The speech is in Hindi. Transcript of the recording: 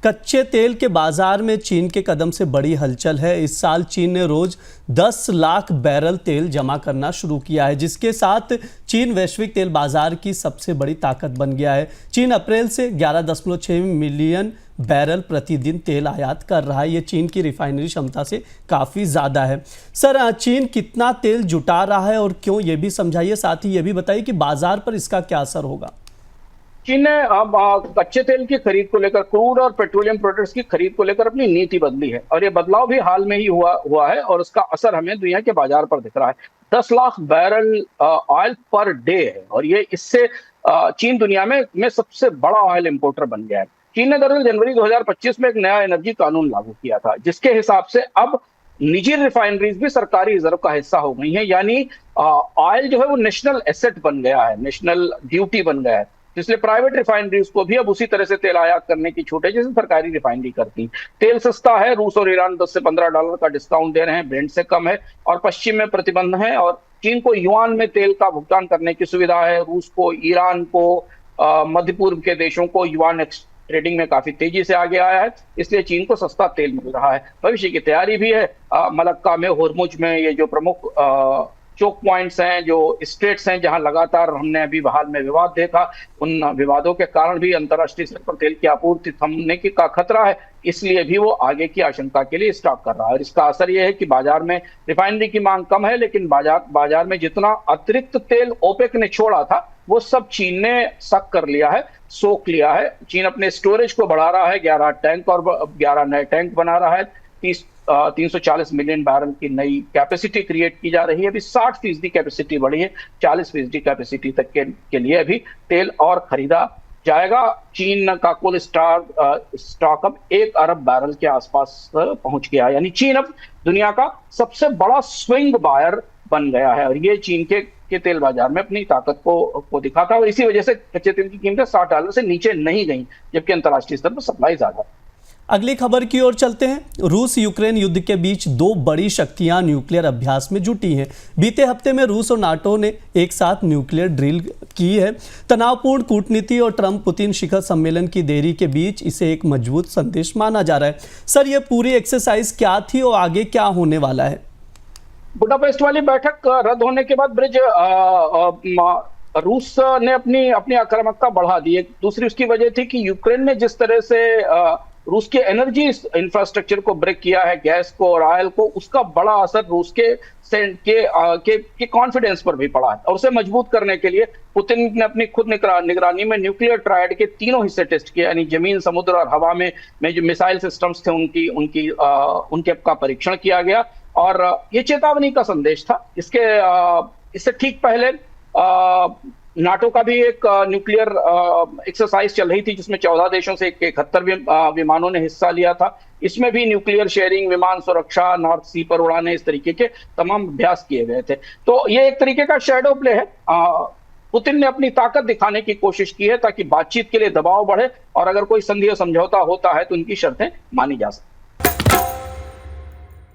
कच्चे तेल के बाजार में चीन के कदम से बड़ी हलचल है। इस साल चीन ने रोज 10 लाख बैरल तेल जमा करना शुरू किया है, जिसके साथ चीन वैश्विक तेल बाजार की सबसे बड़ी ताकत बन गया है। चीन अप्रैल से 11.6 मिलियन बैरल प्रतिदिन तेल आयात कर रहा है। ये चीन की रिफाइनरी क्षमता से काफ़ी ज़्यादा है। सर, चीन कितना तेल जुटा रहा है और क्यों, ये भी समझाइए। साथ ही ये भी बताइए कि बाजार पर इसका क्या असर होगा। चीन ने अब कच्चे तेल की खरीद को लेकर, क्रूड और पेट्रोलियम प्रोडक्ट्स की खरीद को लेकर अपनी नीति बदली है और ये बदलाव भी हाल में ही हुआ है और उसका असर हमें दुनिया के बाजार पर दिख रहा है। 10 lakh barrel oil per day है और ये इससे चीन दुनिया में सबसे बड़ा ऑयल इंपोर्टर बन गया है। चीन ने दरअसल जनवरी 2025 में एक नया एनर्जी कानून लागू किया था, जिसके हिसाब से अब निजी रिफाइनरीज भी सरकारी रिजर्व का हिस्सा हो गई है। यानी ऑयल जो है वो नेशनल एसेट बन गया है, नेशनल ड्यूटी बन गया है, जिसलिए प्राइवेट रिफाइनरीज को भी अब उसी तरह से तेल आयात करने की छूट है जैसे सरकारी रिफाइनरी करती। तेल सस्ता है, रूस और ईरान 10 से 15 डॉलर का डिस्काउंट दे रहे हैं, ब्रेंट से कम है और पश्चिम में प्रतिबंध है। और चीन को युआन में तेल का भुगतान करने की सुविधा है। रूस को, ईरान को, मध्य पूर्व के देशों को युआन ट्रेडिंग में काफी तेजी से आगे आया है, इसलिए चीन को सस्ता तेल मिल रहा है। भविष्य की तैयारी भी है। मलक्का में, होर्मुज में, ये जो प्रमुख चोक पॉइंट्स हैं, जो स्टेट्स हैं जहां लगातार हमने अभी हाल में विवाद देखा, उन विवादों के कारण भी अंतर्राष्ट्रीय स्तर पर तेल की आपूर्ति थमने का खतरा है, इसलिए भी वो आगे की आशंका के लिए स्टॉक कर रहा है। और इसका असर यह है कि बाजार में रिफाइनरी की मांग कम है, लेकिन बाजार में जितना अतिरिक्त तेल ओपेक ने छोड़ा था वो सब चीन ने सक कर लिया है, सोख लिया है। चीन अपने स्टोरेज को बढ़ा रहा है, 11 टैंक और 11 नए टैंक बना रहा है। 340 मिलियन बैरल की नई कैपेसिटी क्रिएट की जा रही है। अभी 60% कैपेसिटी बढ़ी है, 40% कैपेसिटी तक के लिए अभी तेल और खरीदा जाएगा। चीन का कुल स्टॉक अब 1 अरब बैरल के आसपास पहुंच गया, यानी चीन अब दुनिया का सबसे बड़ा स्विंग बायर बन गया है और ये चीन के तेल बाजार में अपनी ताकत को दिखाता है और इसी वजह से कच्चे तेल की कीमतें $60 से नीचे नहीं गई, जबकि अंतर्राष्ट्रीय स्तर पर सप्लाई ज्यादा है। अगली खबर की ओर चलते हैं। रूस यूक्रेन युद्ध के बीच दो बड़ी शक्तियां न्यूक्लियर अभ्यास में जुटी हैं। बीते हफ्ते में रूस और नाटो ने एक साथ न्यूक्लियर ड्रिल की है। तनावपूर्ण कूटनीति और ट्रंप पुतिन शिखर सम्मेलन की देरी के बीच इसे एक मजबूत संदेश माना जा रहा है। सर, ये पूरी एक्सरसाइज क्या थी और आगे क्या होने वाला है? बुडापेस्ट वाली बैठक रद्द होने के बाद ब्रिज रूस ने अपनी आक्रामकता बढ़ा दी। दूसरी उसकी वजह थी कि यूक्रेन ने जिस तरह से रूस के एनर्जी इंफ्रास्ट्रक्चर को ब्रेक किया है, गैस को और ऑयल को, उसका बड़ा असर रूस के कॉन्फिडेंस पर भी पड़ा है और उसे मजबूत करने के लिए पुतिन ने अपनी खुद निगरानी में न्यूक्लियर ट्रायड के तीनों हिस्से टेस्ट किए, यानी जमीन, समुद्र और हवा में जो मिसाइल सिस्टम्स थे उनके का परीक्षण किया गया और ये चेतावनी का संदेश था। इससे ठीक पहले नाटो का भी एक न्यूक्लियर एक्सरसाइज चल रही थी, जिसमें 14 देशों से 71 विमानों ने हिस्सा लिया था। इसमें भी न्यूक्लियर शेयरिंग, विमान सुरक्षा, नॉर्थ सी पर उड़ाने, इस तरीके के तमाम अभ्यास किए गए थे। तो ये एक तरीके का शैडो प्ले है। पुतिन ने अपनी ताकत दिखाने की कोशिश की है ताकि बातचीत के लिए दबाव बढ़े और अगर कोई संधि या समझौता होता है तो उनकी शर्तें मानी जा सकती।